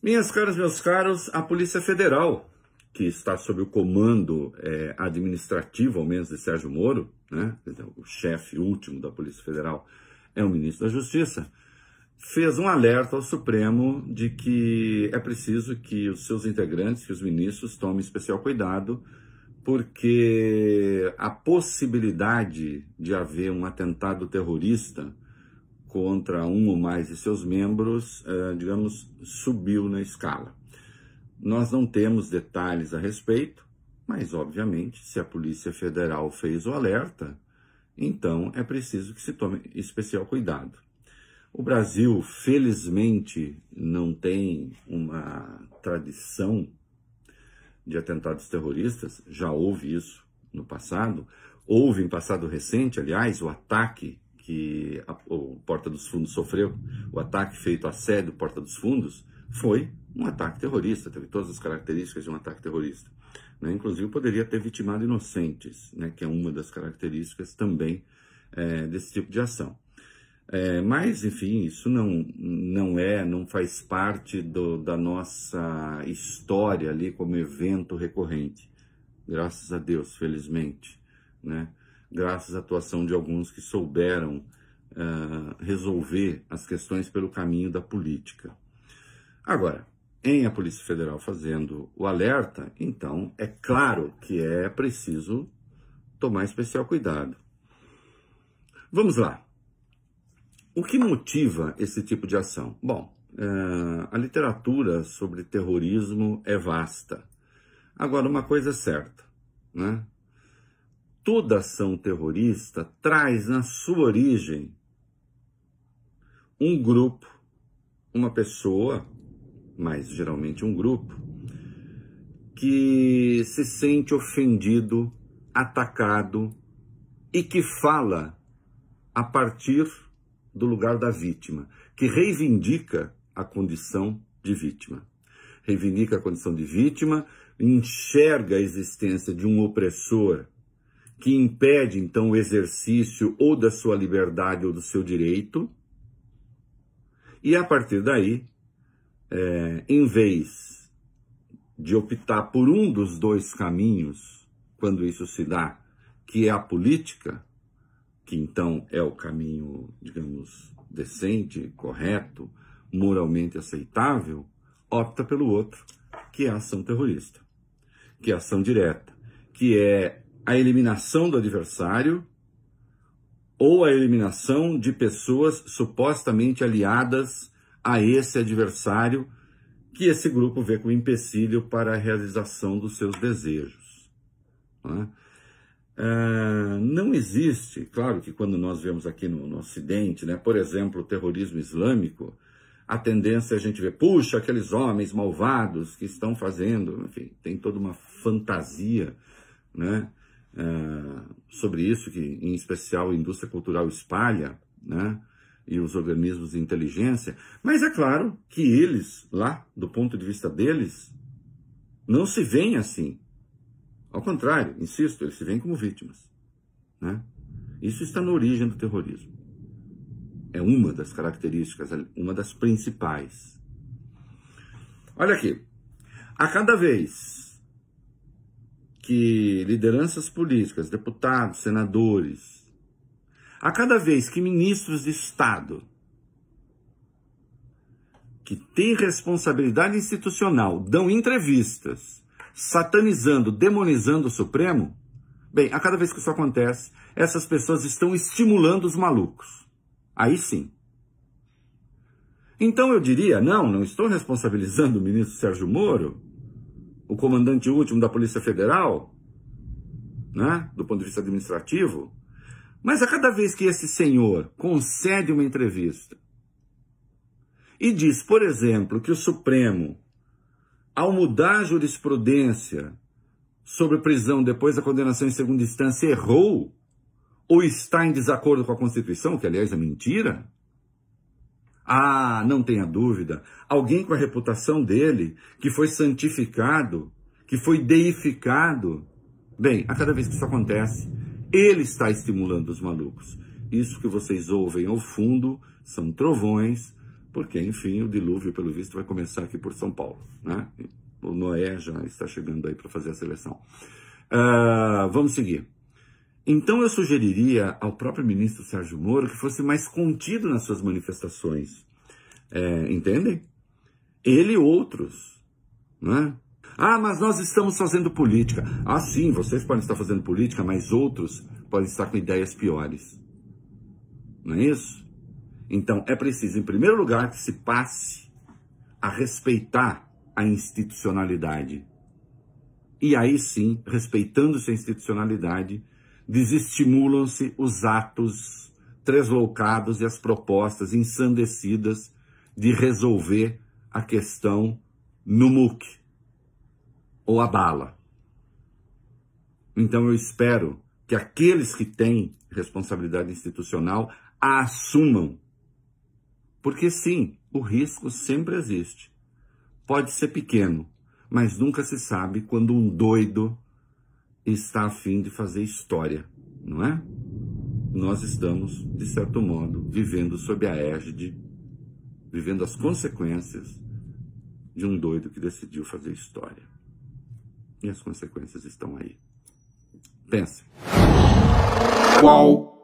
Minhas caras, meus caros, a Polícia Federal, que está sob o comando administrativo, ao menos, de Sérgio Moro, né? O chefe último da Polícia Federal é o ministro da Justiça, fez um alerta ao Supremo de que é preciso que os seus integrantes, que os ministros, tomem especial cuidado, porque a possibilidade de haver um atentado terrorista contra um ou mais de seus membros, digamos, subiu na escala. Nós não temos detalhes a respeito, mas, obviamente, se a Polícia Federal fez o alerta, então é preciso que se tome especial cuidado. O Brasil, felizmente, não tem uma tradição de atentados terroristas, já houve isso no passado, houve em passado recente, aliás, o ataque que o Porta dos Fundos sofreu, o ataque feito à sede do Porta dos Fundos, foi um ataque terrorista, teve todas as características de um ataque terrorista. Né? Inclusive, poderia ter vitimado inocentes, né? Que é uma das características também desse tipo de ação. Mas, enfim, isso não faz parte da nossa história ali como evento recorrente. Graças a Deus, felizmente, né? Graças à atuação de alguns que souberam resolver as questões pelo caminho da política. Agora, em a Polícia Federal fazendo o alerta, então é claro que é preciso tomar especial cuidado. Vamos lá. O que motiva esse tipo de ação? Bom, a literatura sobre terrorismo é vasta. Agora, uma coisa é certa, né? Toda ação terrorista traz na sua origem um grupo, uma pessoa, mas geralmente um grupo, que se sente ofendido, atacado e que fala a partir do lugar da vítima, que reivindica a condição de vítima. Reivindica a condição de vítima, enxerga a existência de um opressor que impede, então, o exercício ou da sua liberdade ou do seu direito, e a partir daí, em vez de optar por um dos dois caminhos, quando isso se dá, que é a política, que então é o caminho, digamos, decente, correto, moralmente aceitável, opta pelo outro, que é a ação terrorista, que é a ação direta, que é a eliminação do adversário ou a eliminação de pessoas supostamente aliadas a esse adversário que esse grupo vê como empecilho para a realização dos seus desejos. Não existe, claro que quando nós vemos aqui no Ocidente, né, por exemplo, o terrorismo islâmico, a tendência é a gente ver, puxa, aqueles homens malvados que estão fazendo, enfim, tem toda uma fantasia, né, sobre isso, que em especial a indústria cultural espalha, né, e os organismos de inteligência, mas é claro que eles, lá, do ponto de vista deles, não se veem assim. Ao contrário, insisto, eles se veem como vítimas, né? Isso está na origem do terrorismo. É uma das características, uma das principais. Olha aqui, a cada vez que lideranças políticas, deputados, senadores, a cada vez que ministros de Estado que têm responsabilidade institucional dão entrevistas satanizando, demonizando o Supremo, bem, a cada vez que isso acontece, essas pessoas estão estimulando os malucos. Aí sim. Então eu diria, não estou responsabilizando o ministro Sérgio Moro, o comandante último da Polícia Federal, né, do ponto de vista administrativo, mas a cada vez que esse senhor concede uma entrevista e diz, por exemplo, que o Supremo, ao mudar a jurisprudência sobre prisão depois da condenação em segunda instância, errou ou está em desacordo com a Constituição, que aliás é mentira, não tenha dúvida, alguém com a reputação dele, que foi santificado, que foi deificado, bem, a cada vez que isso acontece, ele está estimulando os malucos. Isso que vocês ouvem ao fundo são trovões porque, enfim, o dilúvio, pelo visto, vai começar aqui por São Paulo, né? O Noé já está chegando aí para fazer a seleção. Vamos seguir. Então eu sugeriria ao próprio ministro Sérgio Moro que fosse mais contido nas suas manifestações. Entendem? Ele e outros, né? Ah, mas nós estamos fazendo política. Ah, sim, vocês podem estar fazendo política, mas outros podem estar com ideias piores. Não é isso? Então é preciso, em primeiro lugar, que se passe a respeitar a institucionalidade. E aí sim, respeitando-se a institucionalidade, desestimulam-se os atos tresloucados e as propostas ensandecidas de resolver a questão no MUC ou a bala. Então eu espero que aqueles que têm responsabilidade institucional a assumam. Porque sim, o risco sempre existe. Pode ser pequeno, mas nunca se sabe quando um doido está a fim de fazer história, não é? Nós estamos, de certo modo, vivendo sob a égide, vivendo as consequências de um doido que decidiu fazer história. E as consequências estão aí. Pense. Qual